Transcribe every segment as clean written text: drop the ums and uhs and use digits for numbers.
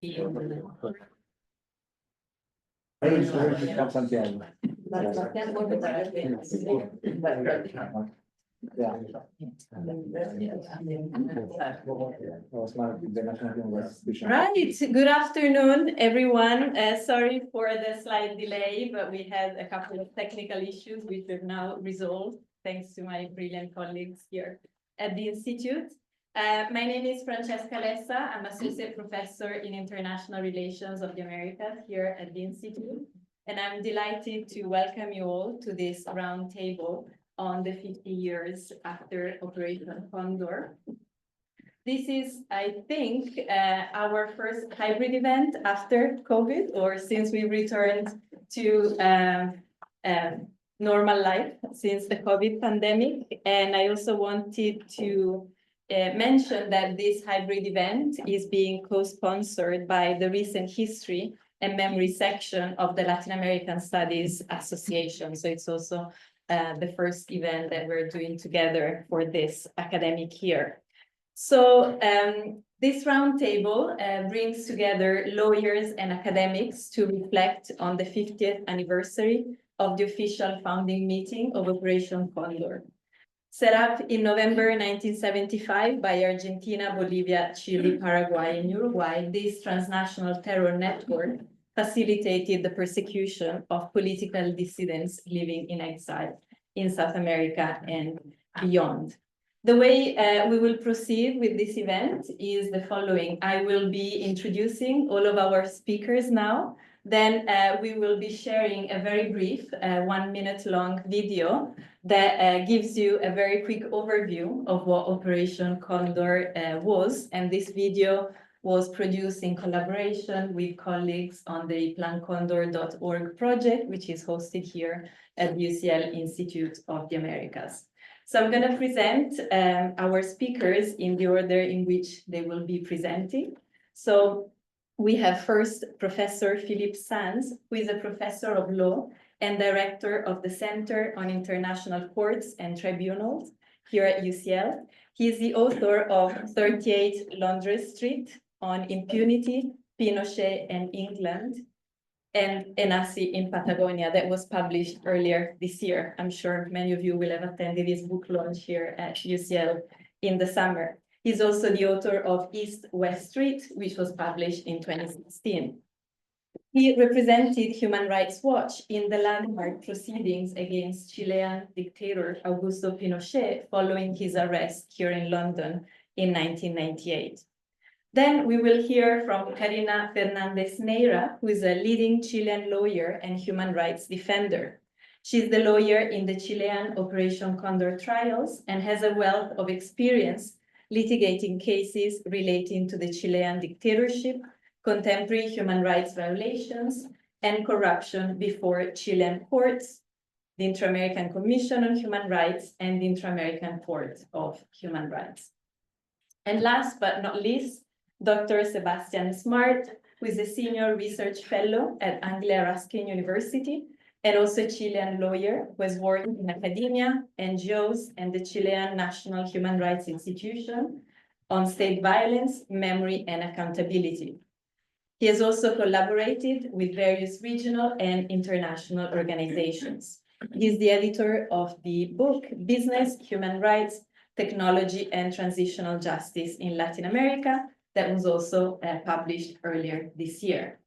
Right, good afternoon, everyone. Sorry for the slight delay, but we had a couple of technical issues which we've now resolved, thanks to my brilliant colleagues here at the Institute. My name is Francesca Lessa. I'm Associate Professor in International Relations of the Americas here at the Institute. And I'm delighted to welcome you all to this roundtable on the 50 years after Operation Condor. This is, I think, our first hybrid event after COVID, or since we returned to normal life since the COVID pandemic. And I also wanted to mention that this hybrid event is being co-sponsored by the Recent History and Memory section of the Latin American Studies Association. So it's also the first event that we're doing together for this academic year. So this roundtable brings together lawyers and academics to reflect on the 50th anniversary of the official founding meeting of Operation Condor. Set up in November 1975 by Argentina, Bolivia, Chile, Paraguay, and Uruguay, this transnational terror network facilitated the persecution of political dissidents living in exile in South America and beyond. The way we will proceed with this event is the following. I will be introducing all of our speakers now. Then we will be sharing a very brief 1 minute long video that gives you a very quick overview of what Operation Condor was. And this video was produced in collaboration with colleagues on the plancondor.org project, which is hosted here at the UCL Institute of the Americas. So I'm going to present our speakers in the order in which they will be presenting. So we have first Professor Philippe Sands, who is a professor of law and director of the Center on International Courts and Tribunals here at UCL. He is the author of 38 Londres Street on Impunity, Pinochet and England, and Enasi in Patagonia, that was published earlier this year. I'm sure many of you will have attended this book launch here at UCL in the summer. He's also the author of East-West Street, which was published in 2016. He represented Human Rights Watch in the landmark proceedings against Chilean dictator Augusto Pinochet following his arrest here in London in 1998. Then we will hear from Karinna Fernández Neira, who is a leading Chilean lawyer and human rights defender. She's the lawyer in the Chilean Operation Condor trials and has a wealth of experience litigating cases relating to the Chilean dictatorship, contemporary human rights violations, and corruption before Chilean courts, the Inter-American Commission on Human Rights, and the Inter-American Court of Human Rights. And last but not least, Dr. Sebastián Smart, who is a senior research fellow at Anglia Ruskin University, and also a Chilean lawyer who has worked in academia, NGOs, and the Chilean National Human Rights Institution on state violence, memory, and accountability. He has also collaborated with various regional and international organizations. He's the editor of the book, Business, Human Rights, Technology, and Transitional Justice in Latin America, that was also published earlier this year.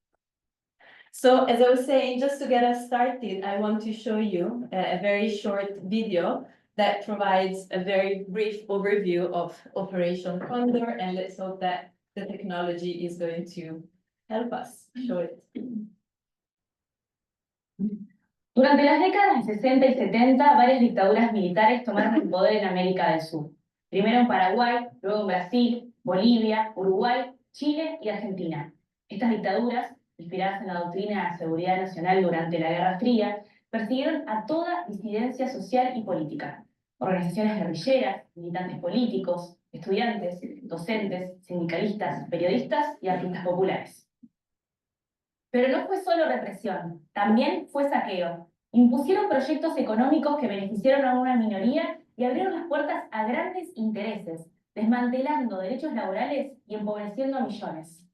So as I was saying, just to get us started, I want to show you a very short video that provides a very brief overview of Operation Condor, and let's hope that the technology is going to help us show it. Durante las décadas de 60 y 70, varias dictaduras militares tomaron el poder en América del Sur. Primero en Paraguay, luego en Brasil, Bolivia, Uruguay, Chile y Argentina. Estas dictaduras, inspiradas en la doctrina de seguridad nacional durante la Guerra Fría, persiguieron a toda disidencia social y política. Organizaciones guerrilleras, militantes políticos, estudiantes, docentes, sindicalistas, periodistas y artistas populares. Pero no fue solo represión, también fue saqueo. Impusieron proyectos económicos que beneficiaron a una minoría y abrieron las puertas a grandes intereses, desmantelando derechos laborales y empobreciendo a millones.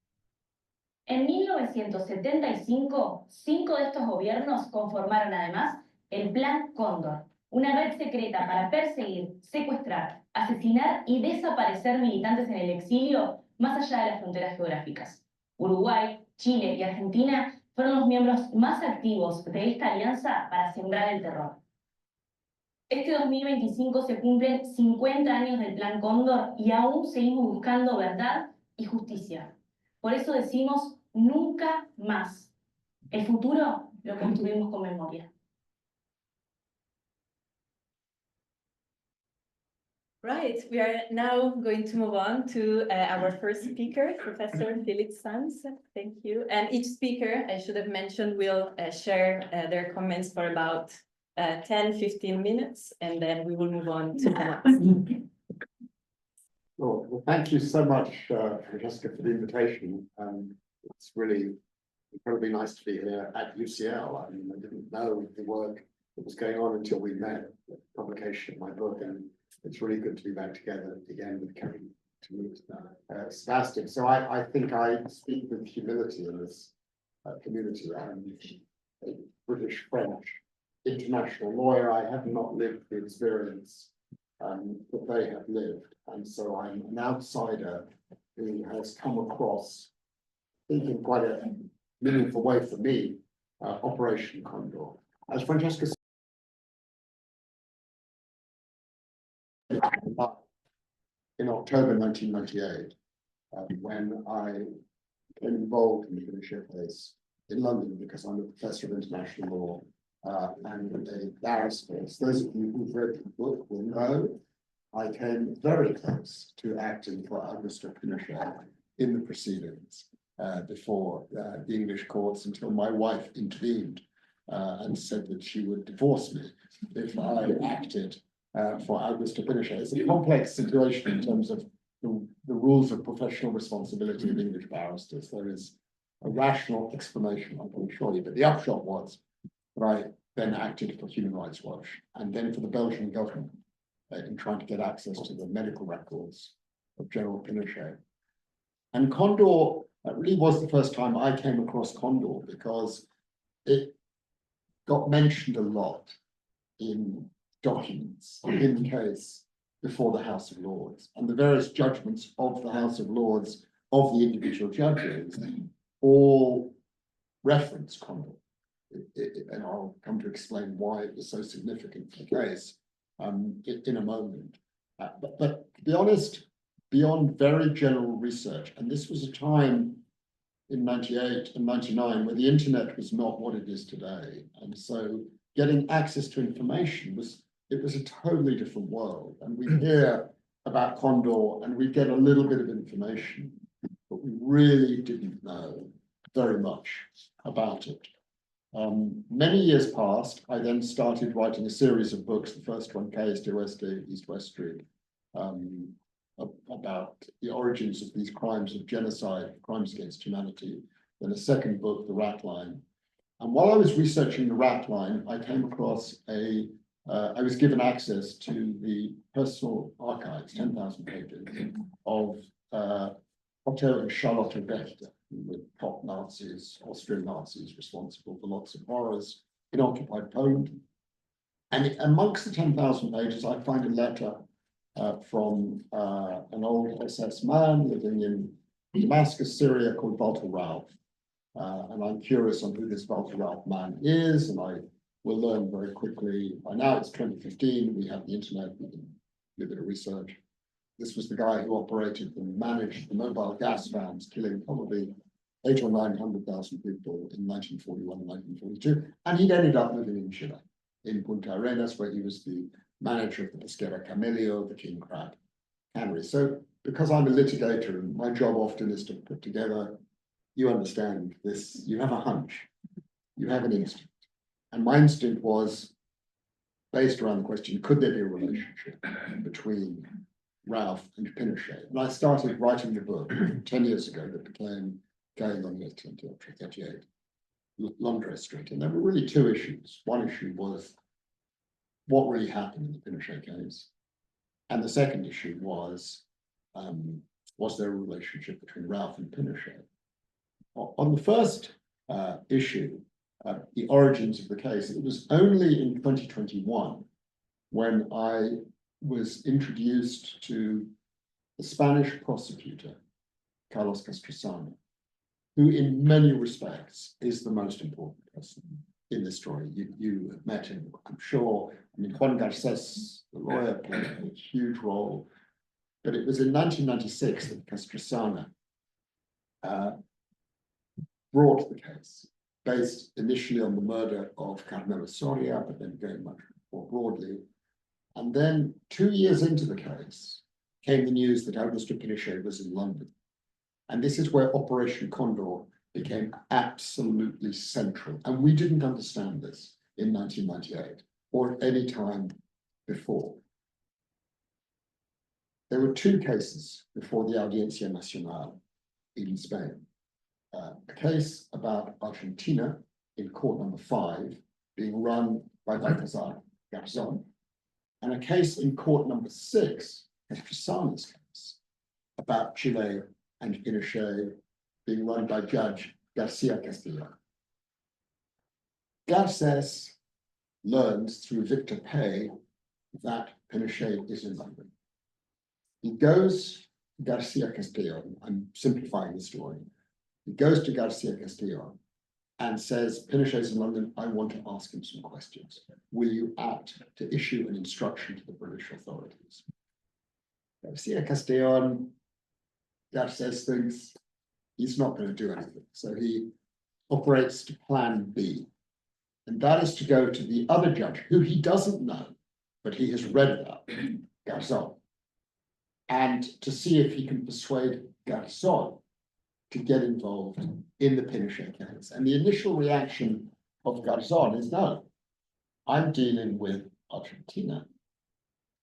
En 1975, 5 de estos gobiernos conformaron además el Plan Cóndor, una red secreta para perseguir, secuestrar, asesinar y desaparecer militantes en el exilio más allá de las fronteras geográficas. Uruguay, Chile y Argentina fueron los miembros más activos de esta alianza para sembrar el terror. Este 2025 se cumplen 50 años del Plan Cóndor y aún seguimos buscando verdad y justicia. Por eso decimos nunca más. El futuro lo construimos con memoria. Right, we are now going to move on to our first speaker, Professor Philippe Sanz. Thank you. And each speaker, I should have mentioned, will share their comments for about 10-15 minutes, and then we will move on to the next. Well, thank you so much, Francesca, for the invitation. It's really incredibly nice to be here at UCL. I mean, I didn't know the work that was going on until we met the publication of my book, and it's really good to be back together again with Karinna to meet Sebastián. So I think I speak with humility in this community. I'm a British-French international lawyer. I have not lived the experience that they have lived. And so I'm an outsider who has come across, I think in quite a meaningful way for me, Operation Condor. As Francesca said, in October 1998, when I became involved in the Pinochet case in London, because I'm a professor of international law and a barrister. So those of you who've read the book will know I came very close to acting for Augusto Pinochet in the proceedings before the English courts, until my wife intervened and said that she would divorce me if I acted for Augusto Pinochet. It's a complex situation in terms of the rules of professional responsibility of English barristers. There is a rational explanation, I can assure you, but the upshot was that I then acted for Human Rights Watch and then for the Belgian government in trying to get access to the medical records of General Pinochet. And Condor really was the first time I came across Condor, because it got mentioned a lot in documents in the case before the House of Lords, and the various judgments of the House of Lords of the individual judges all reference Condor. And I'll come to explain why it was so significant for the case in a moment. But to be honest, beyond very general research, and this was a time in 98 and 99 where the internet was not what it is today, and so getting access to information was a totally different world. And we hear about Condor and we get a little bit of information, but we really didn't know very much about it. Many years passed. I then started writing a series of books. The first one, KSD Oeste, East-West Street, about the origins of these crimes of genocide, crimes against humanity. Then a second book, The Rat Line. And while I was researching The Rat Line, I came across I was given access to the personal archives, 10,000 pages, of Otto and Charlotte Wächter, who were top Nazis, Austrian Nazis, responsible for lots of horrors in occupied Poland. And amongst the 10,000 pages, I find a letter from an old SS man living in Damascus, Syria, called Walter Rauff. And I'm curious on who this Walter Rauff man is, and I will learn very quickly. By now it's 2015, we have the internet, we can do a bit of research. This was the guy who operated and managed the mobile gas vans, killing probably 800,000 or 900,000 people in 1941 and 1942. And he'd ended up living in Chile, in Punta Arenas, where he was the manager of the Pesquera Camello, the king crab cannery. So because I'm a litigator and my job often is to put together, you understand this, you have a hunch, you have an instinct. And my instinct was based around the question, could there be a relationship between Rauff and Pinochet? And I started writing the book 10 years ago that became Going on 38, Londres Street. And there were really two issues. One issue was what really happened in the Pinochet case? And the second issue was there a relationship between Rauff and Pinochet? On the first issue, the origins of the case, it was only in 2021 when I was introduced to the Spanish prosecutor, Carlos Castrosano, who in many respects is the most important person in this story. You have met him, I'm sure. I mean, Juan Garces, the lawyer, played a huge role. But it was in 1996 that Castrosano brought the case, based initially on the murder of Carmelo Soria, but then going much more broadly. And then 2 years into the case came the news that Augusto Pinochet was in London. And this is where Operation Condor became absolutely central. And we didn't understand this in 1998 or at any time before. There were two cases before the Audiencia Nacional in Spain. A case about Argentina in court number 5 being run by Baltasar Garzón, and a case in court number 6, Castrosano's case, about Chile and Pinochet being run by Judge Garcia Castillo. Garces learns through Victor Pay that Pinochet is in London. He goes to Garcia Castillo, I'm simplifying the story. He goes to Garcia Castillo and says, Pinochet's in London, I want to ask him some questions. Will you act to issue an instruction to the British authorities? Garcia Castillo, Garces thinks he's not going to do anything. So he operates to plan B. And that is to go to the other judge, who he doesn't know, but he has read about, Garzón, and to see if he can persuade Garzón to get involved in the Pinochet case. And the initial reaction of Garzón is, no, I'm dealing with Argentina.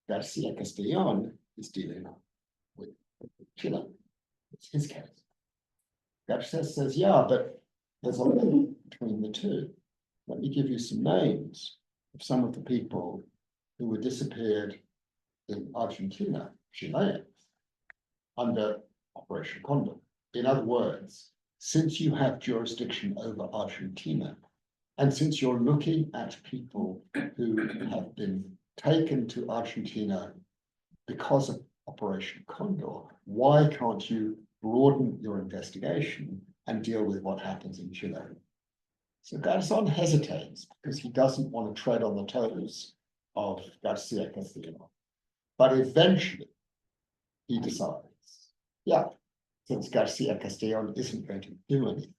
Garcia Castellón is dealing with Chile. It's his case. Garces says, yeah, but there's a link between the two. Let me give you some names of some of the people who were disappeared in Argentina, Chilean, under Operation Condor. In other words, since you have jurisdiction over Argentina, and since you're looking at people who have been taken to Argentina because of Operation Condor, why can't you broaden your investigation and deal with what happens in Chile? So Garzón hesitates because he doesn't want to tread on the toes of Garcia Castillo. But eventually he decides, yeah, since Garcia Castillo isn't going to do anything,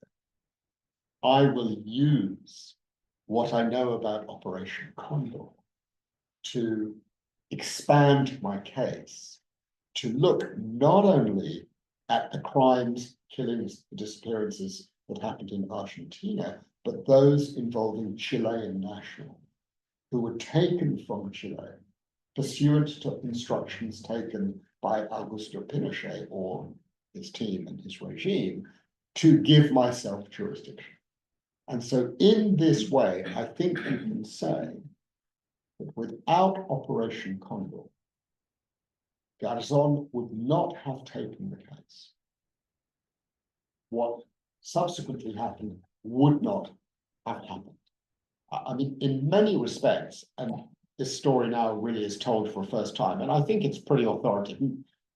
I will use what I know about Operation Condor to expand my case to look not only at the crimes, killings, disappearances that happened in Argentina, but those involving Chilean nationals who were taken from Chile pursuant to instructions taken by Augusto Pinochet or his team and his regime to give myself jurisdiction. And so in this way, I think we can say that without Operation Condor, Garzón would not have taken the case. What subsequently happened would not have happened. I mean, in many respects, and this story now really is told for the first time, and I think it's pretty authoritative.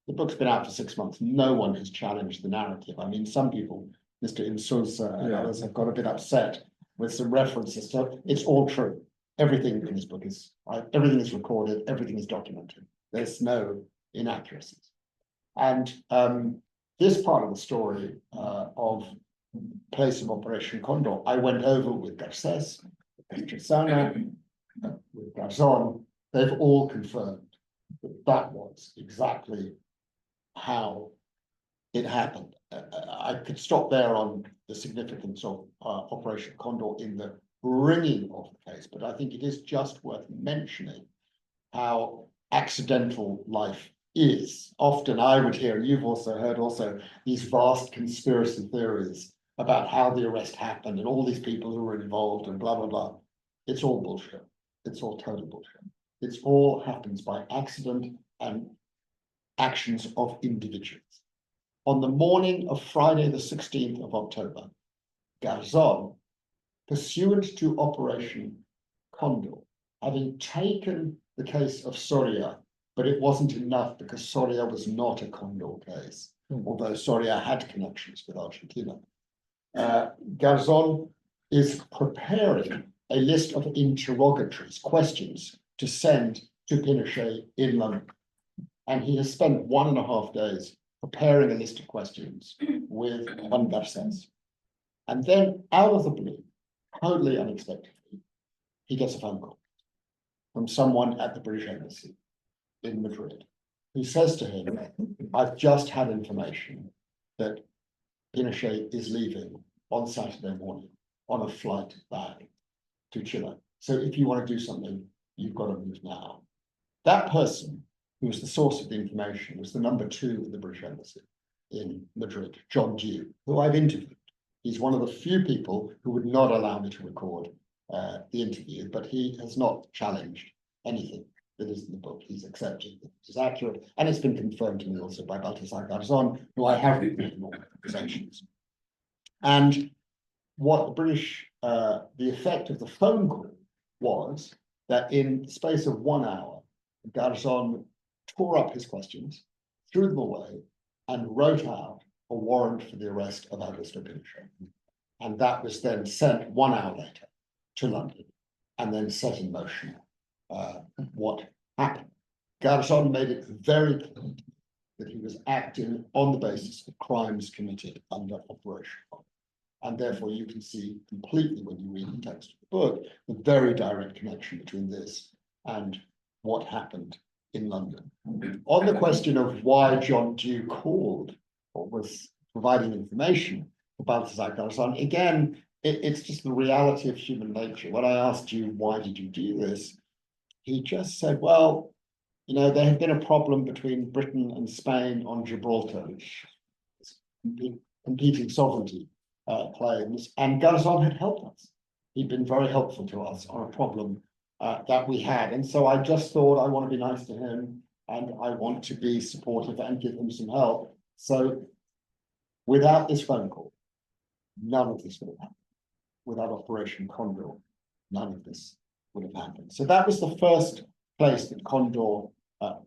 The book's been out for 6 months. No one has challenged the narrative. I mean, some people, Mr. Insulza and others, have got a bit upset with some references. So it's all true. Everything in this book is, everything is recorded, everything is documented. There's no inaccuracies. And this part of the story of place of Operation Condor, I went over with Garces, with Castrosano, with Garzón. They've all confirmed that that was exactly how it happened. I could stop there on the significance of Operation Condor in the bringing of the case, but I think it is just worth mentioning how accidental life is. Often I would hear, and you've also heard these vast conspiracy theories about how the arrest happened and all these people who were involved and blah, blah, blah. It's all bullshit. It's all total bullshit. It's all happens by accident and actions of individuals. on the morning of Friday, the 16th of October, Garzon, pursuant to Operation Condor, having taken the case of Soria, but it wasn't enough because Soria was not a Condor case, although Soria had connections with Argentina. Garzon is preparing a list of interrogatories, questions to send to Pinochet in London. And he has spent 1.5 days preparing a list of questions with Juan Garces. And then out of the blue, totally unexpectedly, he gets a phone call from someone at the British Embassy in Madrid, who says to him, I've just had information that Pinochet is leaving on Saturday morning on a flight back to Chile. So if you want to do something, you've got to move now. That person, who was the source of the information, was the number 2 at the British Embassy in Madrid, John Dew, who I've interviewed. He's one of the few people who would not allow me to record the interview, but he has not challenged anything that is in the book. He's accepted that it is accurate, and it's been confirmed to me also by Baltasar Garzon, who I have reviewed in all conversations. And what the British, the effect of the phone call was that in the space of 1 hour, Garzon tore up his questions, threw them away, and wrote out a warrant for the arrest of Augusto Pinochet. And that was then sent 1 hour later to London, and then set in motion what happened. Garzon made it very clear that he was acting on the basis of crimes committed under Operation Condor. And therefore you can see completely when you read the text of the book, the very direct connection between this and what happened in London. On the question of why John Dew called or was providing information for Baltasar Garzon, again, it's just the reality of human nature. When I asked you, why did you do this? He just said, well, you know, there had been a problem between Britain and Spain on Gibraltar, which is competing sovereignty claims, and Garzon had helped us. He'd been very helpful to us on a problem that we had. And so I just thought I want to be nice to him and I want to be supportive and give him some help. So without this phone call, none of this would have happened. Without Operation Condor, none of this would have happened. So that was the first place that Condor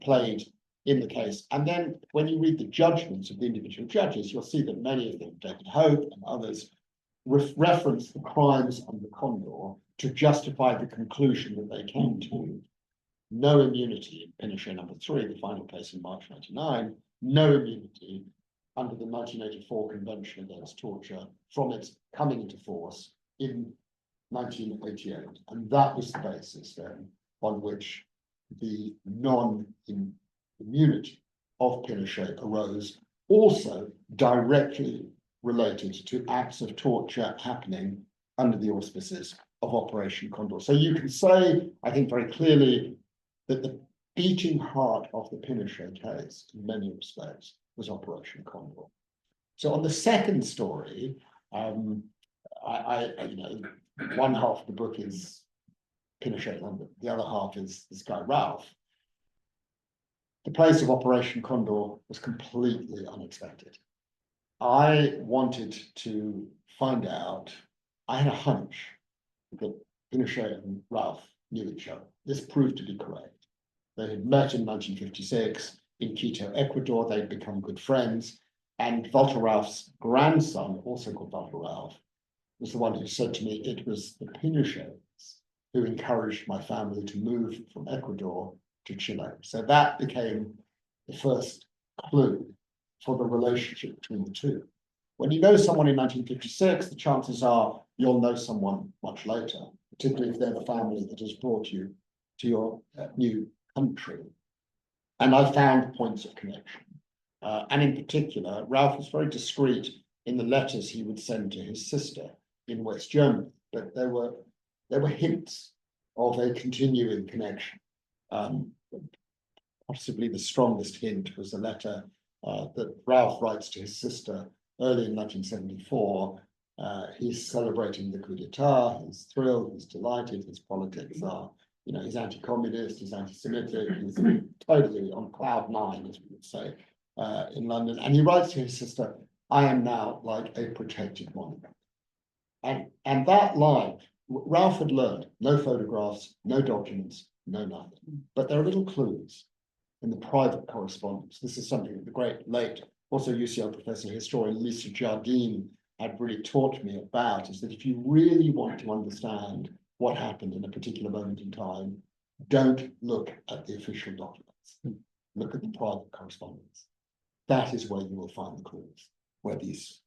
played in the case. And then when you read the judgments of the individual judges, you'll see that many of them, David Hope and others, reference the crimes under Condor to justify the conclusion that they came to. No immunity in Pinochet number 3, the final case in March 1999, no immunity under the 1984 Convention Against Torture from its coming into force in 1988. And that was the basis then on which the non-immunity of Pinochet arose, also directly related to acts of torture happening under the auspices of Operation Condor. So you can say, I think very clearly, that the beating heart of the Pinochet case, in many respects, was Operation Condor. So on the second story, you know, one half of the book is Pinochet London, the other half is this guy Ralph. The place of Operation Condor was completely unexpected. I wanted to find out, I had a hunch that Pinochet and Ralph knew each other. This proved to be correct. They had met in 1956 in Quito, Ecuador. They'd become good friends. And Walter Ralph's grandson, also called Walter Ralph, was the one who said to me, it was the Pinochets who encouraged my family to move from Ecuador to Chile. So that became the first clue for the relationship between the two. When you know someone in 1956, the chances are you'll know someone much later, particularly if they're the family that has brought you to your new country. And I found points of connection. And in particular, Ralph was very discreet in the letters he would send to his sister in West Germany, but there were hints of a continuing connection. Possibly the strongest hint was a letter that Ralph writes to his sister early in 1974. He's celebrating the coup d'etat, he's thrilled, he's delighted, his politics are, you know, he's anti-communist, he's anti-Semitic, he's totally on cloud 9, as we would say in London, and he writes to his sister, "I am now like a protected monument." And that line, Ralph had learned, no photographs, no documents, no nothing. But there are little clues in the private correspondence. This is something that the great late, also UCL professor, historian Lisa Jardine had really taught me about, is that if you really want to understand what happened in a particular moment in time, don't look at the official documents. Look at the private correspondence. That is where you will find the clues, where these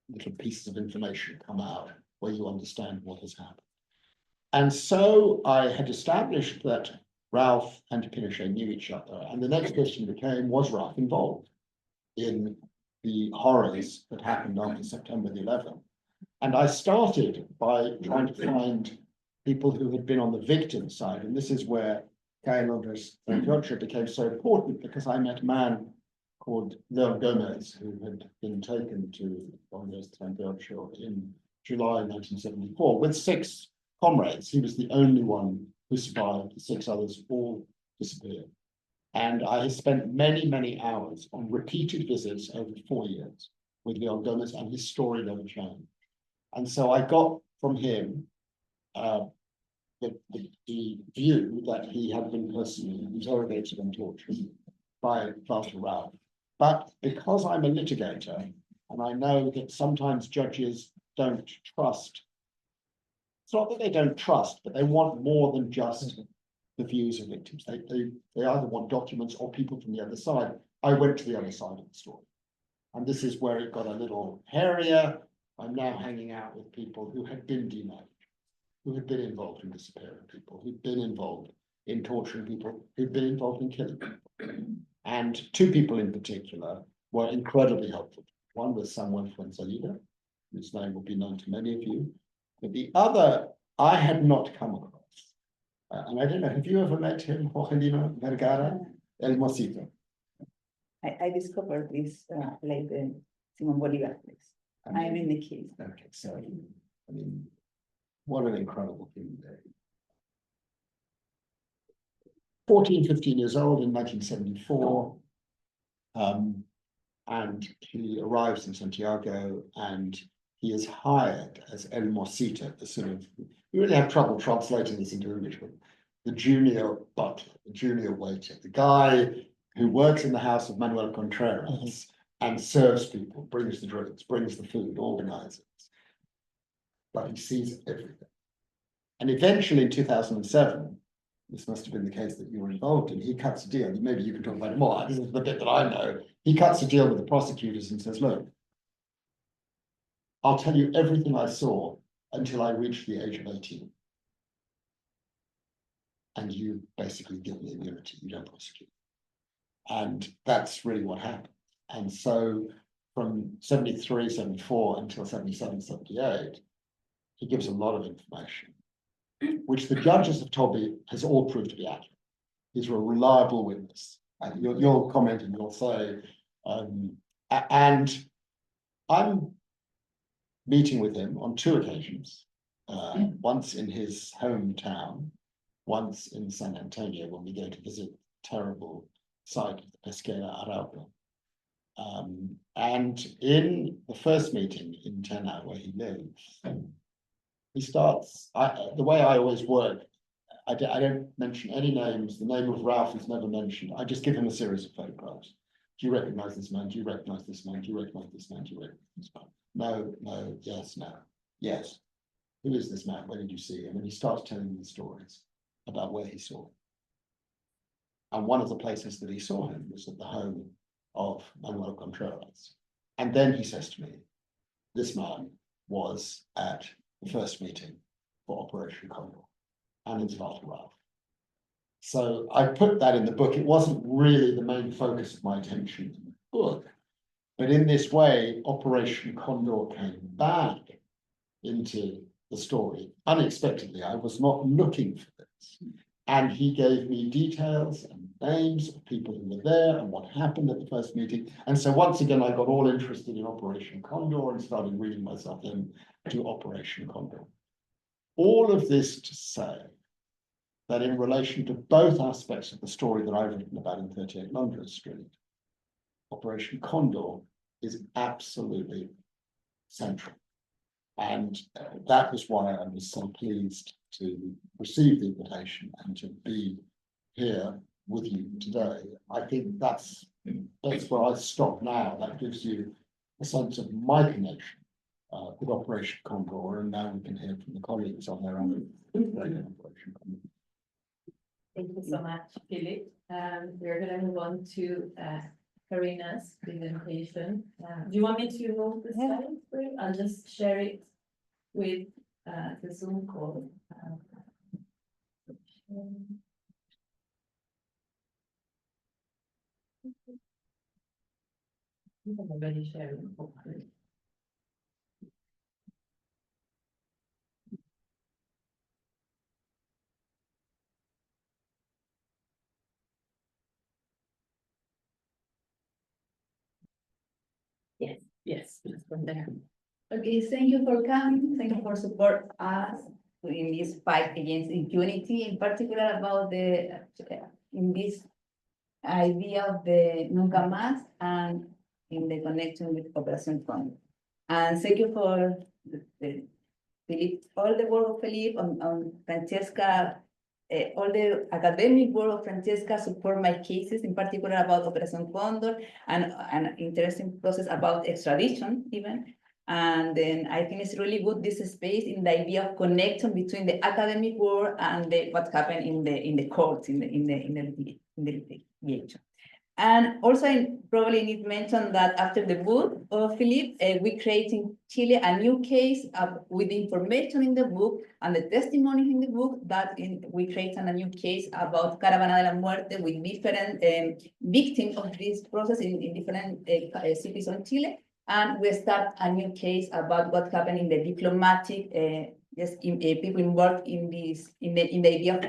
little pieces of information come out, where you understand what has happened. And so I had established that Ralph and Pinochet knew each other. And the next question became, was Ralph involved in the horrors that happened after September the 11th? And I started by trying to find people who had been on the victim side. And this is where Karinna's Neira became so important, because I met a man called Leon Gomez, who had been taken to Congress in July 1974 with 6 comrades. He was the only one who survived. The 6 others all disappeared. And I spent many, many hours on repeated visits over 4 years with Leon Gomez, and his story never changed. And so I got from him the view that he had been personally interrogated and tortured by Father Ralph. But because I'm a litigator, and I know that sometimes judges don't trust, it's not that they don't trust, but they want more than just the views of victims. They either want documents or people from the other side. I went to the other side of the story. And this is where it got a little hairier. I'm now hanging out with people who had been denamed, who had been involved in disappearing people, who'd been involved in torturing people, who'd been involved in killing people. And 2 people in particular were incredibly helpful. One was Samuel Fuenzalida, whose name will be known to many of you. But the other, I had not come across. And I don't know, have you ever met him, Jorgelino Vergara, El Mosito? I discovered this like the Simon Bolivar place. I'm in the case. Okay, so, I mean, what an incredible human being. 14, 15 years old in 1974. And he arrives in Santiago, and he is hired as El Mosito, the sort of, we really have trouble translating this into English, but the junior butler, the junior waiter, the guy who works in the house of Manuel Contreras and serves people, brings the drinks, brings the food, organizes. But he sees everything. And eventually in 2007, this must have been the case that you were involved in, he cuts a deal. Maybe you can talk about it more. This is the bit that I know. He cuts a deal with the prosecutors and says, look, I'll tell you everything I saw until I reached the age of 18. And you basically give me immunity, you don't prosecute. And that's really what happened. And so from 73, 74 until 77, 78, he gives a lot of information, which the judges have told me has all proved to be accurate. He's a reliable witness. And you'll comment and you'll say, and I'm meeting with him on 2 occasions, once in his hometown, once in San Antonio when we go to visit the terrible site of the Pesquera Arauco. And in the first meeting in Tena, where he lives, he starts, the way I always work, I don't mention any names. The name of Ralph is never mentioned. I just give him a series of photographs. Do you recognize this man? Do you recognize this man? Do you recognize this man? Do you recognize this man? No, no, yes, no, yes. Who is this man? Where did you see him? And he starts telling me the stories about where he saw him. And one of the places that he saw him was at the home of Manuel Contreras. And then he says to me, this man was at the first meeting for Operation Condor, and it's Walter Ralph. So I put that in the book. It wasn't really the main focus of my attention in the book, but in this way, Operation Condor came back into the story unexpectedly. I was not looking for this. And he gave me details and names of people who were there and what happened at the first meeting. And so once again, I got all interested in Operation Condor and started reading myself into Operation Condor. All of this to say that in relation to both aspects of the story that I've written about in 38 London Street, Operation Condor is absolutely central. And that was why I was so pleased to receive the invitation and to be here with you today. I think that's where I stop now. That gives you a sense of my connection with Operation Condor, and now we can hear from the colleagues on their own Operation Condor. Thank you so much, Philippe. We're going to move on to Karinna's presentation. Do you want me to move the slides for you? I'll just share it with the Zoom call. I'm already sharing. Hopefully. Yes, just from there. Okay, thank you for coming. Thank you for support us in this fight against impunity, in particular about in this idea of the Nunca Más and in the connection with Operación Condor. And thank you for Philippe, all the work of Philippe on Francesca, all the academic work of Francesca support my cases, in particular about Operación Condor and an interesting process about extradition even. And then I think it's really good this space in the idea of connection between the academic work and what happened in the courts in the litigation. And also, I probably need to mention that after the book of Philippe, we create in Chile a new case with information in the book and the testimony in the book that we create a new case about Caravana de la Muerte with different victims of this process in different cities of Chile. And we start a new case about what happened in the diplomatic, people involved in this, in the idea of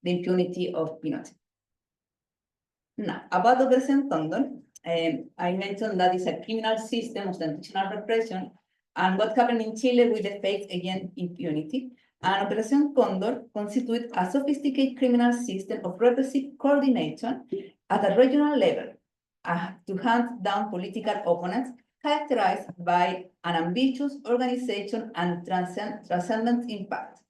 the impunity of Pinochet. Now, about Operación Condor, I mentioned that it's a criminal system of transnational repression, and what happened in Chile with the fight against impunity. And Operación Condor constitutes a sophisticated criminal system of repressive coordination at a regional level to hunt down political opponents characterized by an ambitious organization and transcendent impact.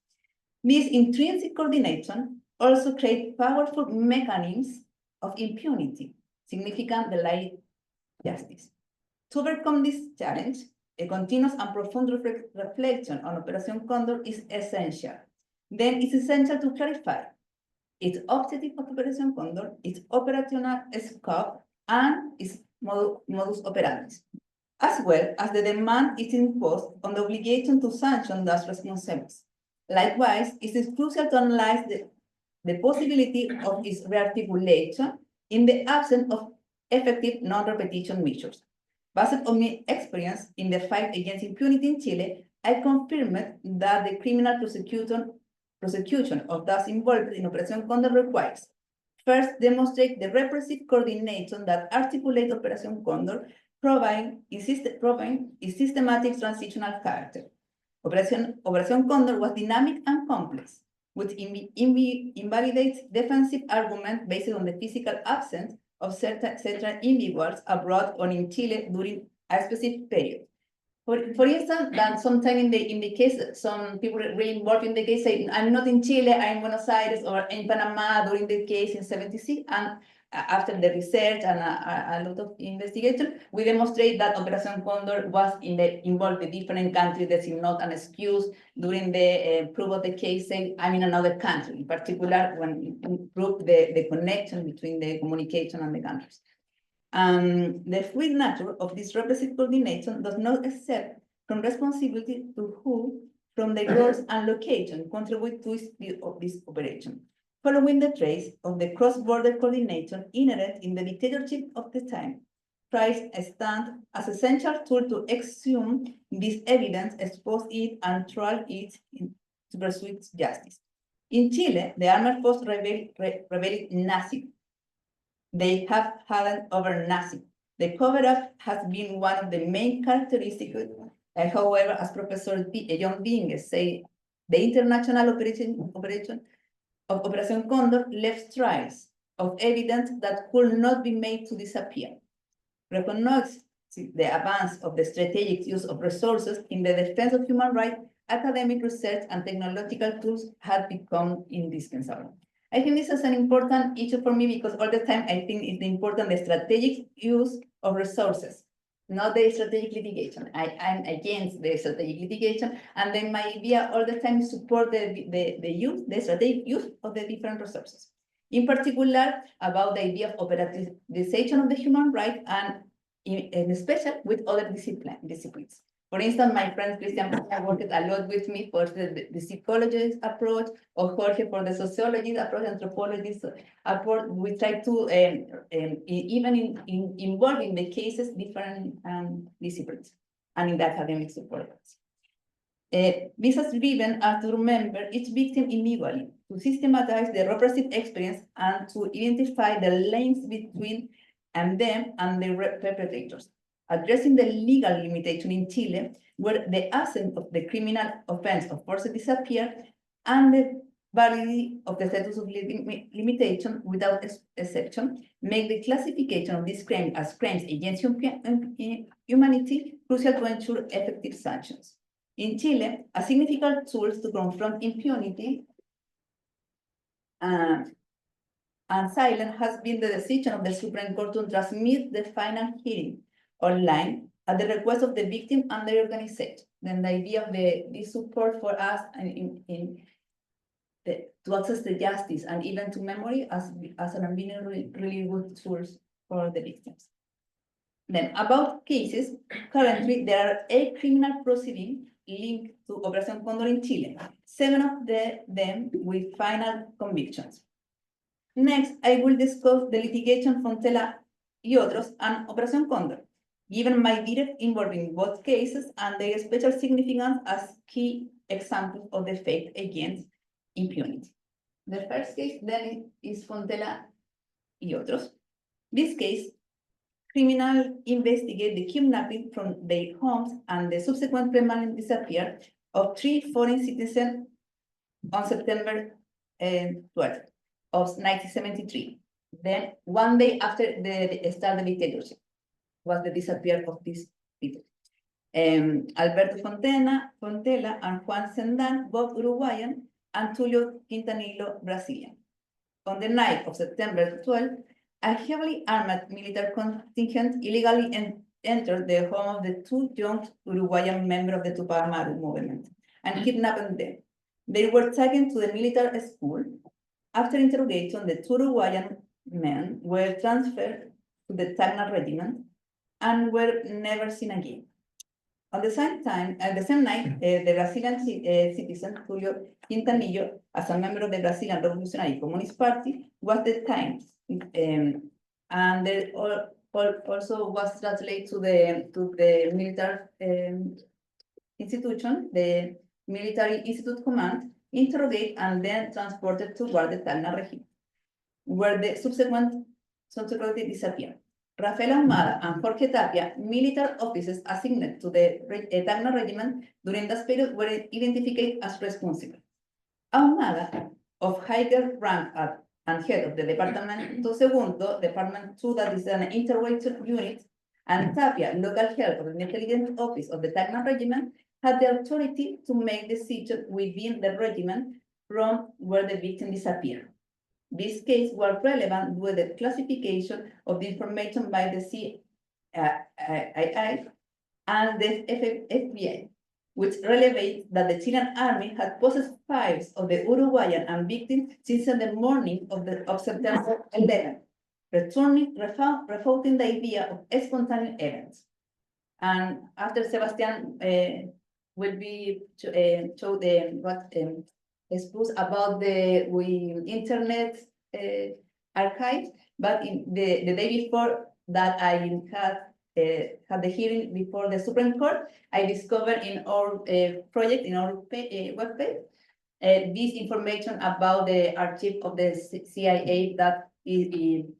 This intrinsic coordination also creates powerful mechanisms of impunity, significant delayed justice. To overcome this challenge, a continuous and profound reflection on Operación Condor is essential. Then it's essential to clarify its objective of Operación Condor, its operational scope, and its modus operandi, as well as the demand it imposed on the obligation to sanction those responsibles. Likewise, it is crucial to analyze the possibility of its rearticulation in the absence of effective non-repetition measures. Based on my experience in the fight against impunity in Chile, I confirmed that the criminal prosecution of those involved in Operación Condor requires first, demonstrate the repressive coordination that articulates Operación Condor, proving its systematic transitional character. Operación Condor was dynamic and complex, which invalidates defensive arguments based on the physical absence of certain individuals abroad or in Chile during a specific period. For instance, that sometime in the case, some people really involved in the case say, I'm not in Chile, I'm in Buenos Aires or in Panama during the case in 76. And after the research and a lot of investigation, we demonstrate that Operación Condor was involved in different countries. That's not an excuse during the proof of the case saying, I'm in another country, in particular when you prove the connection between the communication and the countries. The fluid nature of this repressive coordination does not accept from responsibility to who, from the roles and location, contribute to this operation, following the trace of the cross-border coordination inherent in the dictatorship of the time. Price stand as essential tool to exhume this evidence, expose it, and trial it to pursue justice. In Chile, the armed forces rebelled Nazi. They have had over Nazi. The cover-up has been one of the main characteristics. However, as Professor John Binges say, the international operation of Operación Condor left trails of evidence that could not be made to disappear. recognizes the advance of the strategic use of resources in the defense of human rights, academic research and technological tools have become indispensable. I think this is an important issue for me because all the time I think it's important the strategic use of resources, not the strategic litigation. I'm against the strategic litigation, and then my idea all the time is support the strategic use of the different resources. In particular, about the idea of operationalization of the human rights and in special with other disciplines. For instance, my friend Christian worked a lot with me for the psychologist approach, or Jorge for the sociologist approach, anthropologist approach. We try to even involve in the cases different disciplines and in the academic support. This has driven us to remember each victim individually, to systematize the repressive experience and to identify the links between them and the perpetrators, addressing the legal limitation in Chile, where the absence of the criminal offense of forced disappearance and the validity of the status of limitation without exception make the classification of these crimes as crimes against humanity crucial to ensure effective sanctions. In Chile, a significant tool to confront impunity and silence has been the decision of the Supreme Court to transmit the final hearing online at the request of the victim and their organization. Then the idea of the support for us to access the justice and even to memory as an really good tools for the victims. Then about cases, currently there are 8 criminal proceedings linked to Operación Condor in Chile, 7 of them with final convictions. Next, I will discuss the litigation from Tela y otros and Operación Condor, given my direct involvement in both cases and their special significance as key examples of the fight against impunity. The first case then is from Tela y otros. This case, criminals investigate the kidnapping from their homes and the subsequent permanent disappearance of 3 foreign citizens on September 12th of 1973. Then, one day after the start of the dictatorship, was the disappearance of these people. Alberto Fontela and Juan Sendan, both Uruguayan, and Tulio Quintanillo, Brazilian. On the night of September 12th, a heavily armed military contingent illegally entered the home of the 2 young Uruguayan members of the Tupac Amaru movement and kidnapped them. They were taken to the military school. After interrogation, the 2 Uruguayan men were transferred to the Tacna regiment and were never seen again. At the same night, the Brazilian citizen Tulio Quintanillo, as a member of the Brazilian Revolutionary Communist Party, was detained, and there also was translated to the military institution, the Military Institute Command, interrogated and then transported toward the Tacna regiment, where the subsequently disappeared. Rafael Ahumada and Jorge Tapia, military officers assigned to the Tacna regiment during that period, were identified as responsible. Ahumada, of higher rank and head of the Departamento Segundo, Department 2, that is an intervention unit, and Tapia, local head of the intelligence office of the Tacna regiment, had the authority to make decisions within the regiment from where the victim disappeared. This case was relevant with the classification of the information by the CIA and the FBI, which relevates that the Chilean army had possessed files of the Uruguayan and victims since the morning of September 11, refuting the idea of spontaneous events. And after Sebastián will be expose about the internet archive, but in the day before that I had the hearing before the Supreme Court, I discovered in our project, in our webpage, this information about the archive of the CIA that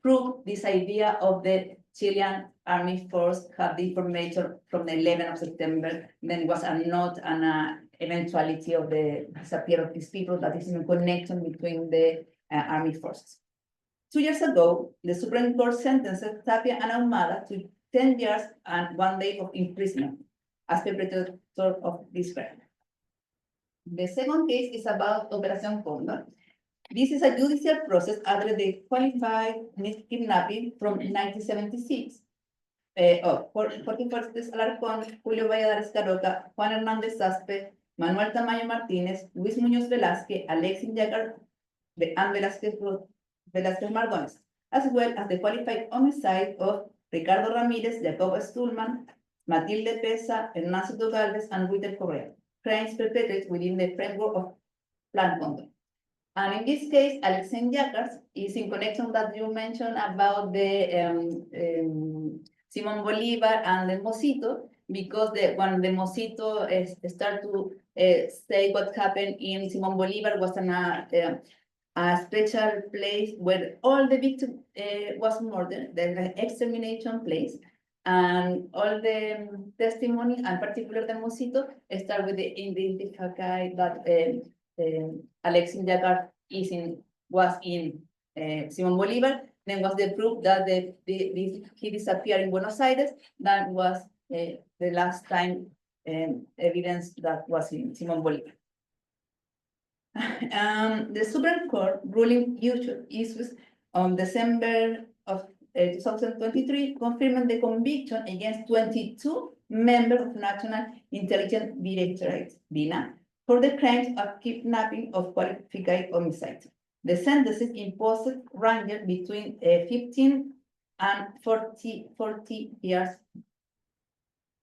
proved this idea of the Chilean Army Force had the information from the 11th of September, then was not an eventuality of the disappearance of these people, that is in connection between the army forces. 2 years ago, the Supreme Court sentenced Tapia and Ahumada to 10 years and 1 day of imprisonment as perpetrator of this crime. The second case is about Operación Condor. This is a judicial process under the qualified kidnapping from 1976. Jorge Fuertes Alarcón, Julio Valladares Caroca, Juan Hernández Saspe, Manuel Tamayo Martínez, Luis Muñoz Velázquez, Alexis Yagar, and Velázquez Mardones, as well as the qualified homicide of Ricardo Ramírez, Jacobo Stuhlman, Matilde Pesa, Hernández Galvez, and Ruiter Correa, crimes perpetrated within the framework of Plan Condor. And in this case, Alexis Yagar is in connection that you mentioned about the Simón Bolívar and the Mosito, because when the Mosito start to say what happened in Simón Bolívar was a special place where all the victims was murdered, the extermination place, and all the testimony, and particularly the Mosito, start with the identify that Alexis Yagar was in Simón Bolívar. Then was the proof that he disappeared in Buenos Aires. That was the last time evidence that was in Simón Bolívar. The Supreme Court ruling issues on December of 2023 confirming the conviction against 22 members of National Intelligence Directorate, DINA, for the crimes of kidnapping of qualified homicide. The sentences imposed ranged between 15 and 40 years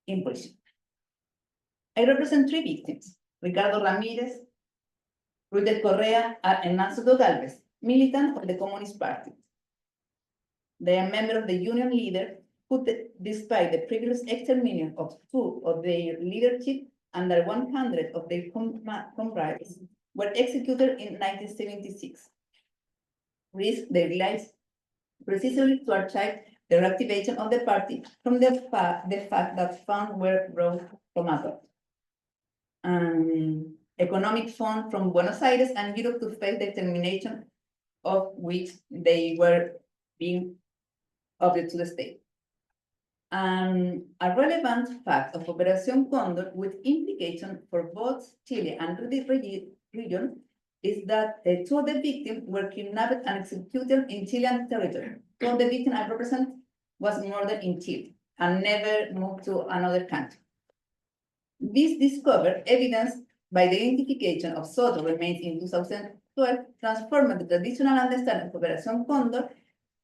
in prison. I represent 3 victims: Ricardo Ramírez, Ruiter Correa, and Hernández Galvez, militants of the Communist Party. They are members of the union leader who, despite the previous extermination of 2 of their leadership and 100 of their comrades, were executed in 1976. Risk their lives precisely to archive the reactivation of the party from the fact that funds were brought from abroad. Economic funds from Buenos Aires and Europe to face the extermination of which they were being offered to the state. A relevant fact of Operación Condor with implication for both Chile and the region is that 2 of the victims were kidnapped and executed in Chilean territory. 2 of the victims I represent was murdered in Chile and never moved to another country. This discovered evidence by the identification of Soto remains in 2012 transformed the traditional understanding of Operación Condor.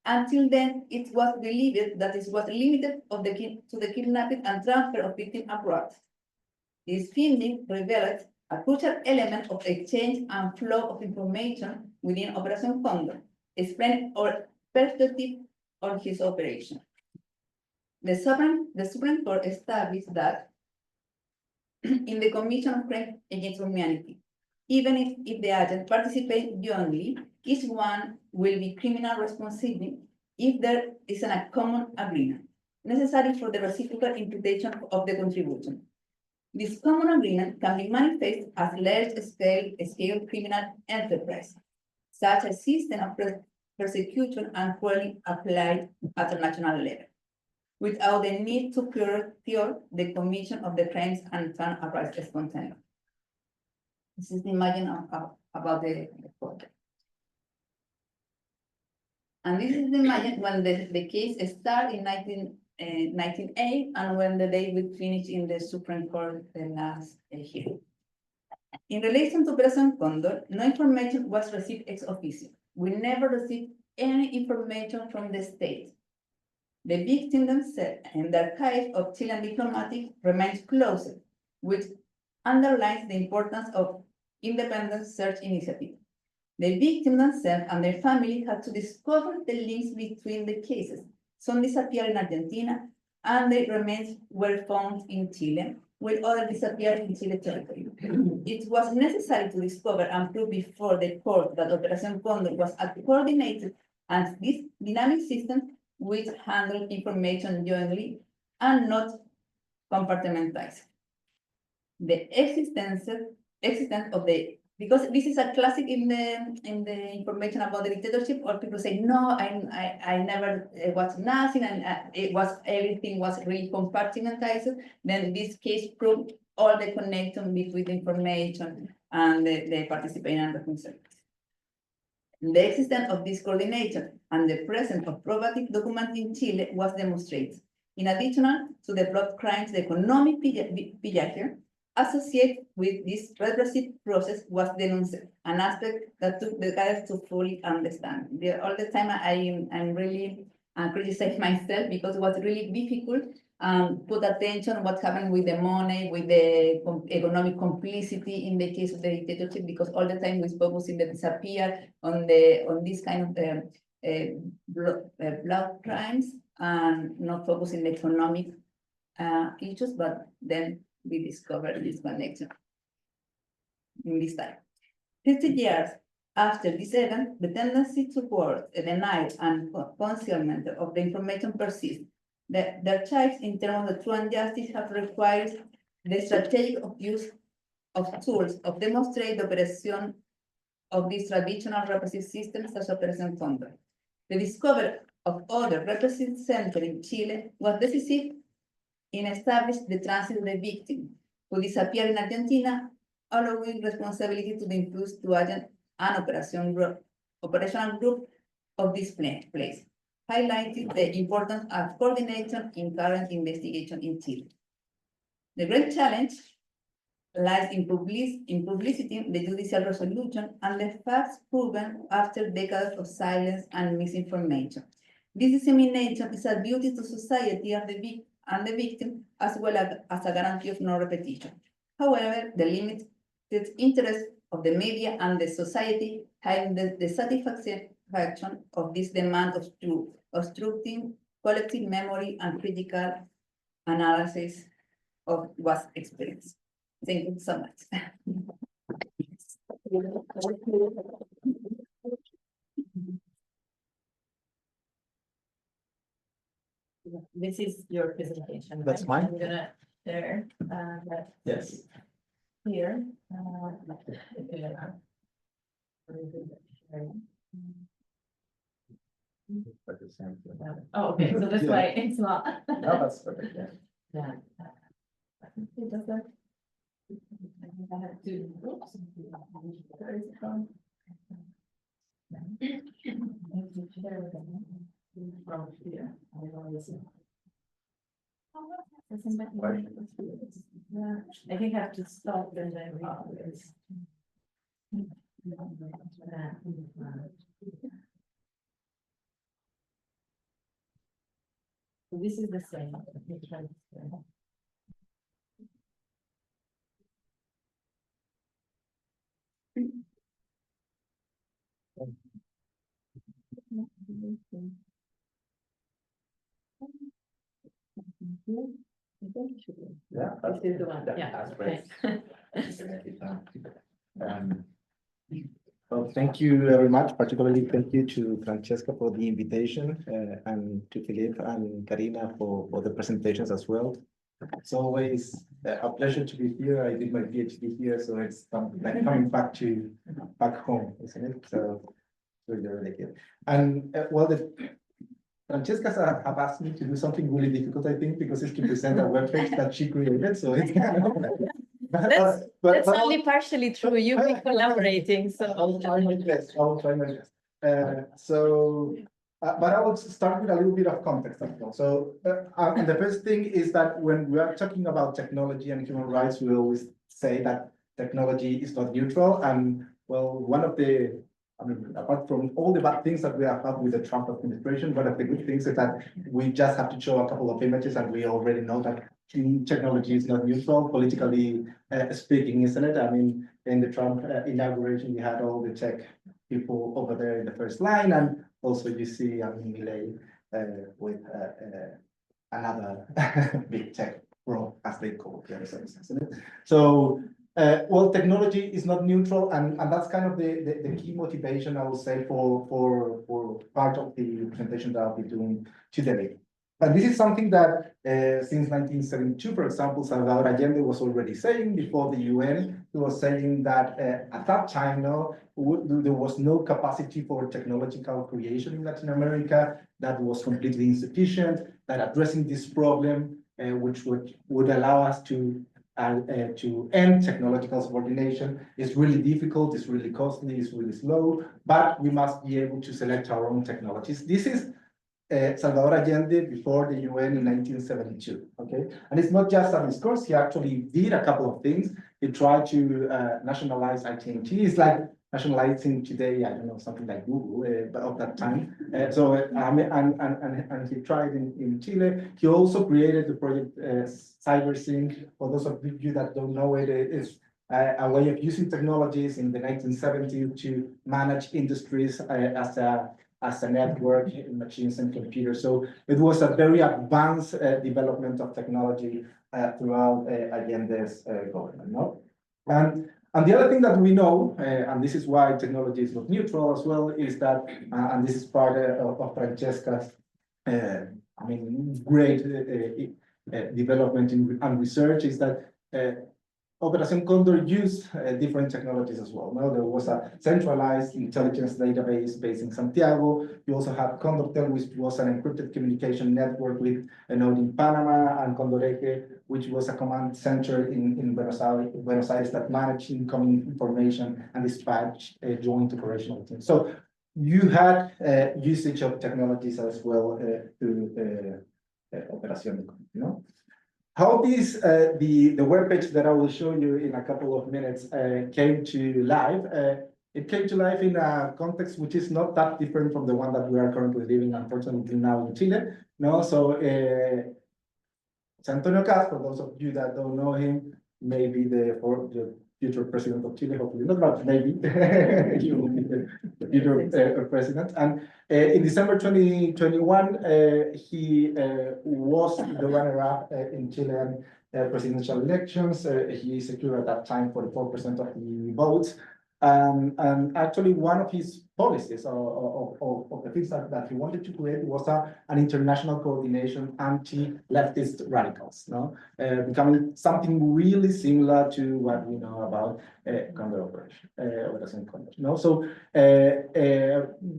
Until then, it was believed that it was limited to the kidnapping and transfer of victims abroad. This finding revealed a crucial element of exchange and flow of information within Operación Condor, explaining our perspective on his operation. The Supreme Court established that in the commission of crimes against humanity, even if the agent participates jointly, each one will be criminally responsible if there is a common agreement necessary for the reciprocal imputation of the contribution. This common agreement can be manifested as large-scale criminal enterprise, such as system of persecution and cruelty applied at the national level, without the need to cure the commission of the crimes and turn arise spontaneously. This is the imagine about the court. And this is the imagine when the case started in 1908 and when the day we finished in the Supreme Court the last hearing. In relation to Operación Condor, no information was received ex officio. We never received any information from the state. The victims themselves and the archive of Chilean diplomatic remains closed, which underlines the importance of independent search initiative. The victims themselves and their family had to discover the links between the cases. Some disappeared in Argentina, and their remains were found in Chile, while others disappeared in Chile territory. It was necessary to discover and prove before the court that Operación Condor was a coordinated and this dynamic system which handled information jointly and not compartmentalized. The existence of the because this is a classic in the information about the dictatorship, or people say, no, I never was nothing, and everything was really compartmentalized. Then this case proved all the connection between the information and the participation and the consent. The existence of this coordination and the presence of probative documents in Chile was demonstrated. In addition to the blood crimes, the economic pillaje associated with this repressive process was denounced, an aspect that took decades to fully understand. All the time I'm really criticize myself because it was really difficult put attention on what happened with the money, with the economic complicity in the case of the dictatorship, because all the time we focus in the disappear on this kind of blood crimes and not focusing the economic issues, but then we discovered this connection in this time. 50 years after this event, the tendency toward denial and concealment of the information persists. The charge in terms of truth and justice have required the strategic use of tools of demonstrate the operation of these traditional repressive systems such as Operation Condor. The discovery of other repressive centers in Chile was decisive in establishing the transit of the victim, who disappeared in Argentina, allowing responsibility to be infused to agent an operational group of this place, highlighting the importance of coordination in current investigation in Chile. The great challenge lies in publicity the judicial resolution and the facts proven after decades of silence and misinformation. This dissemination is a duty to society and the victim, as well as a guarantee of no repetition. However, the limited interest of the media and the society have the satisfaction of this demand of truth, obstructing collective memory and critical analysis of what's experienced. Thank you so much. This is your presentation. That's right? mine. I'm gonna share that Yes. here. Oh, okay, so that's why it's not. No, that's perfect. Yeah. Yeah. I think it doesn't. I think I have to. Oops. Where is it from? From here. I don't know. Yeah, I think I have to stop and then read this. So this is the same. Let me try this again. Yeah. This is the one, yeah. That's great. Okay. Well, thank you very much. Particularly thank you to Francesca for the invitation and to Philippe and Karinna for the presentations as well. It's always a pleasure to be here. I did my PhD here, so it's like coming back home, isn't it? So really good. And well, Francesca have asked me to do something really difficult, I think, because it's to present a webpage that she created. So it's kind of. That's only partially true. You've been collaborating, so. I'll try my best. I'll try my best. But I will start with a little bit of context as well. So, and the first thing is that when we are talking about technology and human rights, we always say that technology is not neutral. And well, one of the, I mean, apart from all the bad things that we have had with the Trump administration, one of the good things is that we just have to show a couple of images, and we already know that technology is not neutral, politically speaking, isn't it? I mean, in the Trump inauguration, we had all the tech people over there in the first line, and also you see Milei with another big tech bro, as they call it, isn't it? So, well, technology is not neutral, and that's kind of the key motivation, I would say, for part of the presentation that I'll be doing today. And this is something that since 1972, for example, Salvador Allende was already saying before the UN. He was saying that at that time, there was no capacity for technological creation in Latin America, that was completely insufficient, that addressing this problem, which would allow us to end technological subordination, is really difficult, it's really costly, it's really slow, but we must be able to select our own technologies. This is Salvador Allende before the UN in 1972, okay? And it's not just a discourse, he actually did a couple of things. He tried to nationalize IT&T. It's like nationalizing today, I don't know, something like Google, but of that time. And he tried in Chile. He also created the project CyberSync. For those of you that don't know it, it's a way of using technologies in the 1970s to manage industries as a network in machines and computers. So it was a very advanced development of technology throughout Allende's government, no? And the other thing that we know, and this is why technology is not neutral as well, is that, and this is part of Francesca's, great development and research, is that Operación Condor used different technologies as well. Now, there was a centralized intelligence database based in Santiago. You also had Condor, which was an encrypted communication network with a node in Panama, and Condor, which was a command center in Buenos Aires that managed incoming information and dispatched joint operational teams. So you had usage of technologies as well through Operación Condor, you know? How this, the webpage that I will show you in a couple of minutes came to life. It came to life in a context which is not that different from the one that we are currently living, unfortunately, now in Chile. No, so Antonio Caz, for those of you that don't know him, maybe the future president of Chile, hopefully not, but maybe he will be the future president. And in December 2021, he was the runner-up in Chilean presidential elections. He secured at that time 44% of the votes. And actually, one of his policies of the things that he wanted to create was an international coordination anti-leftist radicals, no? Becoming something really similar to what we know about Condor Operation Condor. No? So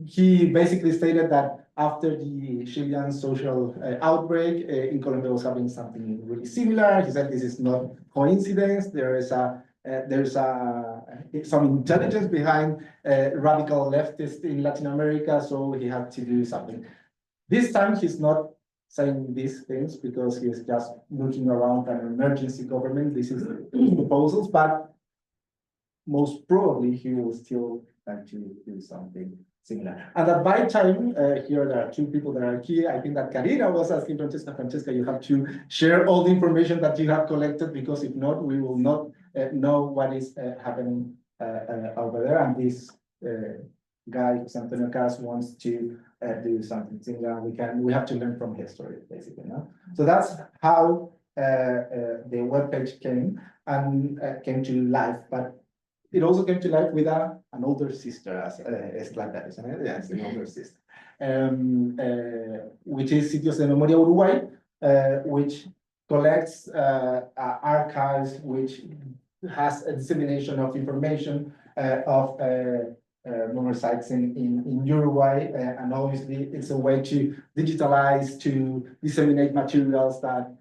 he basically stated that after the Chilean social outbreak in Colombia was having something really similar. He said this is not coincidence. There's some intelligence behind radical leftists in Latin America, so he had to do something. This time he's not saying these things because he's just looking around an emergency government. This is proposals, but most probably he will still actually do something similar. And at by time, here there are two people that are here. I think that Karinna was asking Francesca, you have to share all the information that you have collected, because if not, we will not know what is happening over there. And this guy, Antonio Caz, wants to do something similar. We have to learn from history, basically. No? So that's how the webpage came to life. But it also came to life with an older sister, it's like that, isn't it? Yes, an older sister, which is Sitios de Memoria Uruguay, which collects archives, which has a dissemination of information of memory sites in Uruguay, and obviously it's a way to digitalize, to disseminate materials that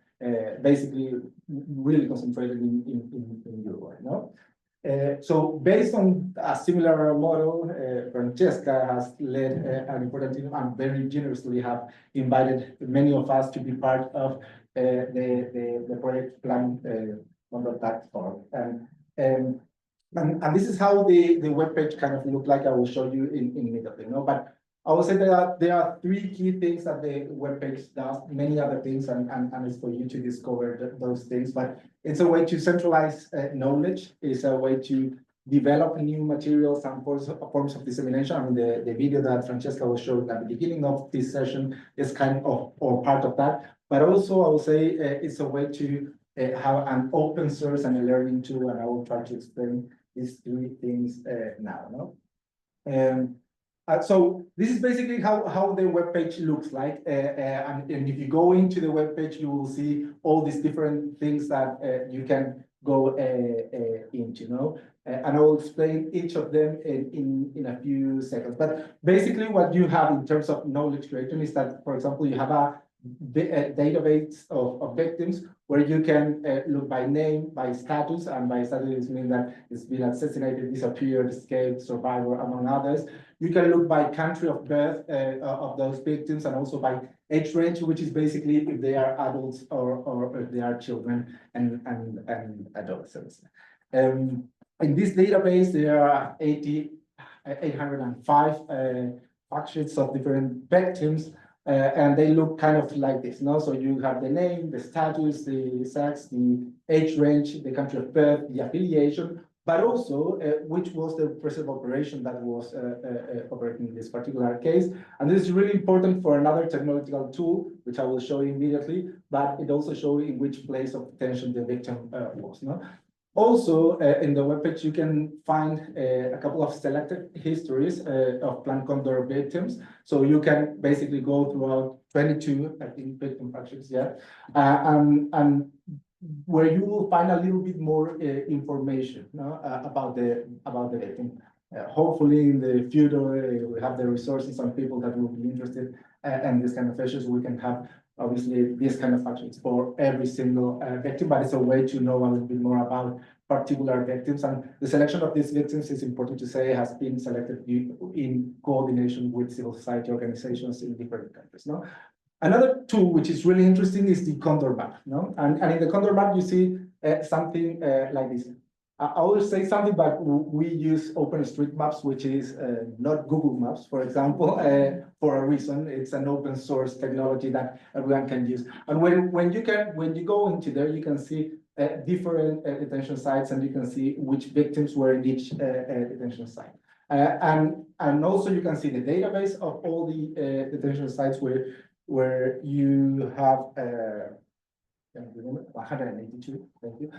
basically really concentrated in Uruguay, no? So based on a similar model, Francesca has led an important team and very generously have invited many of us to be part of the project plan on the platform. And this is how the webpage kind of look like. I will show you in immediately, no? But I will say that there are three key things that the webpage does, many other things, and it's for you to discover those things. But it's a way to centralize knowledge. It's a way to develop new materials and forms of dissemination. I mean, the video that Francesca was showing at the beginning of this session is kind of or part of that. But also, I will say it's a way to have an open source and a learning tool, and I will try to explain these three things now. No? So this is basically how the web page looks like, and if you go into the web page, you will see all these different things that you can go into, no? And I will explain each of them in a few seconds. But basically, what you have in terms of knowledge creation is that, for example, you have a database of victims where you can look by name, by status, and by status means that it's been assassinated, disappeared, escaped, survivor, among others. You can look by country of birth of those victims, and also by age range, which is basically if they are adults or if they are children and adolescents. In this database, there are 805 fact sheets of different victims, and they look kind of like this, no? So you have the name, the status, the sex, the age range, the country of birth, the affiliation, but also which was the present operation that was operating in this particular case. And this is really important for another technological tool, which I will show you immediately, but it also shows in which place of detention the victim was, no? Also, in the webpage, you can find a couple of selected histories of Plan Condor victims. So you can basically go throughout 22, I think, victim factions, yeah, and where you will find a little bit more information, no, about the victim. Hopefully, in the future, we have the resources and people that will be interested in this kind of issues. We can have obviously these kind of actions for every single victim, but it's a way to know a little bit more about particular victims. And the selection of these victims, is important to say, has been selected in coordination with civil society organizations in different countries, no? Another tool which is really interesting is the Condor map, no? And in the Condor map, you see something like this. I will say something, but we use OpenStreetMaps, which is not Google Maps, for example, for a reason. It's an open source technology that everyone can use. And when you go into there, you can see different detention sites, and you can see which victims were in each detention site. And also you can see the database of all the detention sites where you have 182. Thank you.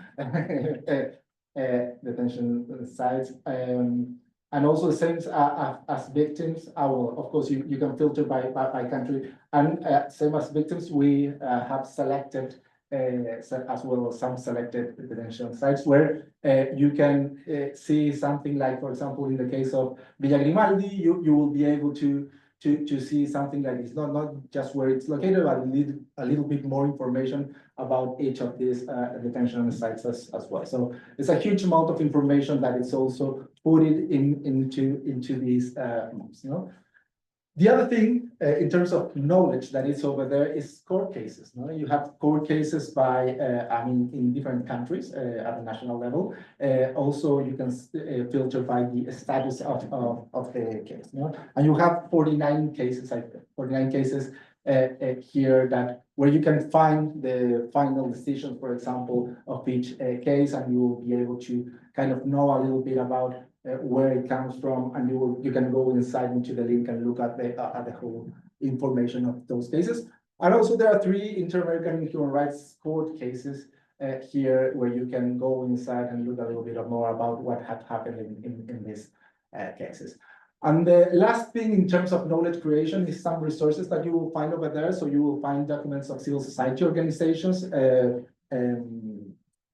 Detention sites, and also the same as victims. Of course, you can filter by country, and same as victims, we have selected as well some selected detention sites where you can see something like, for example, in the case of Villa Grimaldi, you will be able to see something like this, not just where it's located, but a little bit more information about each of these detention sites as well. So it's a huge amount of information that is also put into these maps, you know? The other thing in terms of knowledge that is over there is court cases. No? You have court cases by, in different countries at the national level. Also, you can filter by the status of the case. No? And you have 49 cases, here where you can find the final decision, for example, of each case, and you will be able to kind of know a little bit about where it comes from, and you can go inside into the link and look at the whole information of those cases. And also there are 3 Inter-American Human Rights Court cases here where you can go inside and look a little bit more about what had happened in these cases. And the last thing in terms of knowledge creation is some resources that you will find over there. So you will find documents of civil society organizations,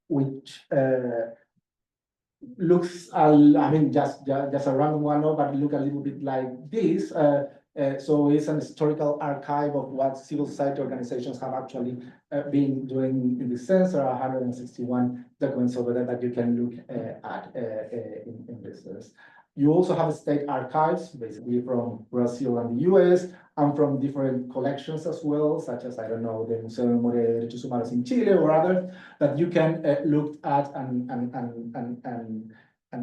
which looks, just a random one, but look a little bit like this. So it's an historical archive of what civil society organizations have actually been doing in this sense. There are 161 documents over there that you can look at in this sense. You also have state archives, basically from Brazil and the US, and from different collections as well, such as, I don't know, the Museo de Memoria de Derechos Humanos in Chile or others, that you can look at and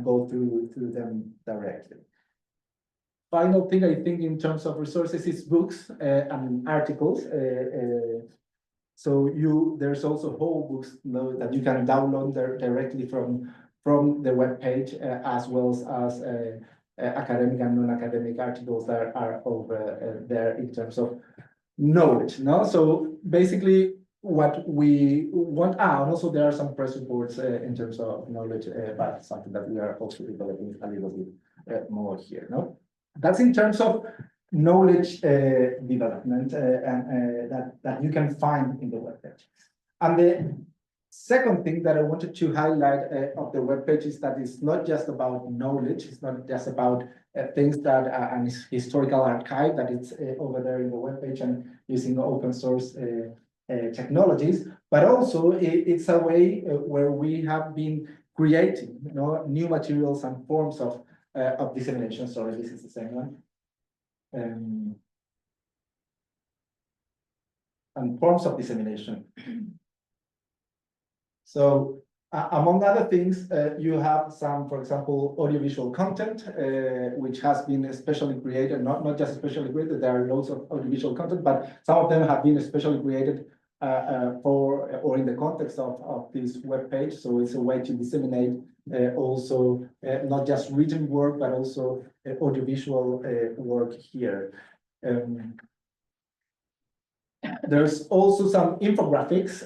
go through them directly. Final thing, I think, in terms of resources is books and articles. So there's also whole books, that you can download directly from the web page, as well as academic and non-academic articles that are over there in terms of knowledge. No, so basically what we want, and also there are some press reports in terms of knowledge, but something that we are also developing a little bit more here. No. That's in terms of knowledge development and that you can find in the webpage. And the second thing that I wanted to highlight of the webpage is that it's not just about knowledge, it's not just about things that are an historical archive that it's over there in the webpage and using open source technologies, but also it's a way where we have been creating, you know, new materials and forms of dissemination. Sorry, this is the same one. And forms of dissemination. So among other things, you have some, for example, audiovisual content, which has been especially created, not just especially created, there are loads of audiovisual content, but some of them have been especially created for or in the context of this web page. So it's a way to disseminate also not just written work, but also audiovisual work here. There's also some infographics,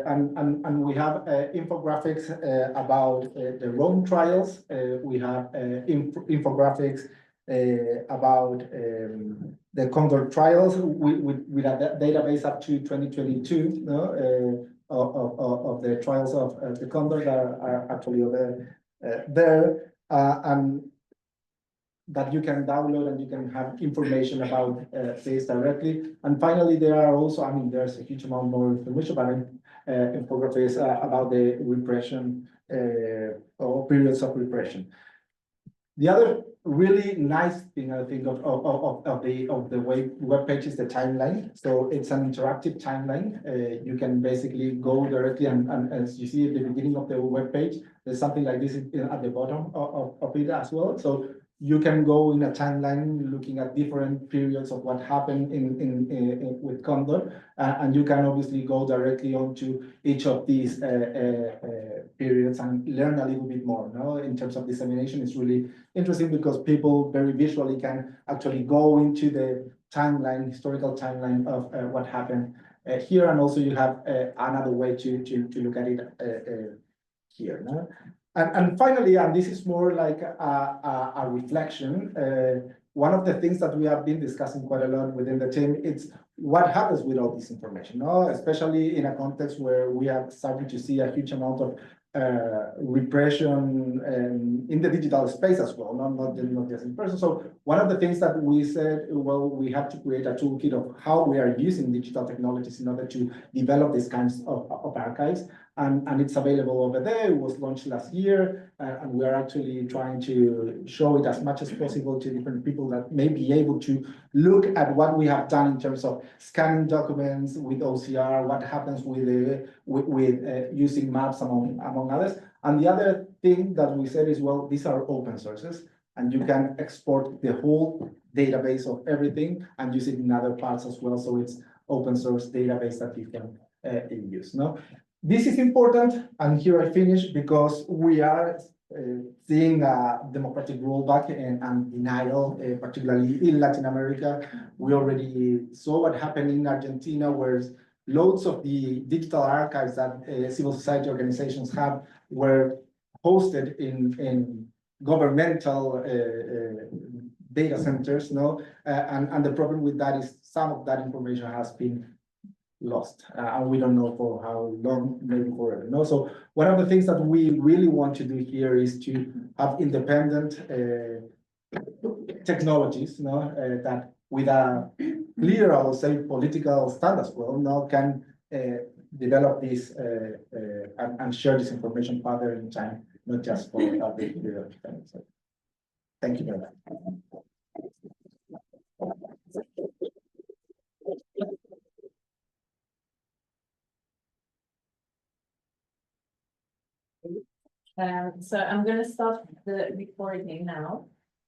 and we have infographics about the Rome trials. We have infographics about the Condor trials with a database up to 2022, no? Of the trials of the Condor that are actually over there, and that you can download and you can have information about this directly. And finally, there are also, I mean, there's a huge amount more information about infographics about the repression or periods of repression. The other really nice thing I think of the web page is the timeline. So it's an interactive timeline. You can basically go directly and as you see at the beginning of the web page, there's something like this at the bottom of it as well. So you can go in a timeline looking at different periods of what happened with Condor, and you can obviously go directly onto each of these periods and learn a little bit more. No, in terms of dissemination, it's really interesting because people very visually can actually go into the timeline, historical timeline of what happened here, and also you have another way to look at it here. No? And finally, and this is more like a reflection, one of the things that we have been discussing quite a lot within the team, it's what happens with all this information, no? Especially in a context where we are starting to see a huge amount of repression in the digital space as well, not just in person. So one of the things that we said, well, we have to create a toolkit of how we are using digital technologies in order to develop these kinds of archives. And it's available over there. It was launched last year, and we are actually trying to show it as much as possible to different people that may be able to look at what we have done in terms of scanning documents with OCR, what happens with using maps among others. And the other thing that we said is, well, these are open sources, and you can export the whole database of everything and use it in other parts as well. So it's open source database that you can use. No. This is important, and here I finish, because we are seeing a democratic rollback and denial, particularly in Latin America. We already saw what happened in Argentina, where loads of the digital archives that civil society organizations have were hosted in governmental data centers, no? And the problem with that is some of that information has been lost, and we don't know for how long, maybe forever. No, so one of the things that we really want to do here is to have independent technologies, no, that with a clear, I would say, political stand as well, no, can develop this and share this information further in time, not just for a big period of time. So, thank you very much. So I'm going to stop the recording now.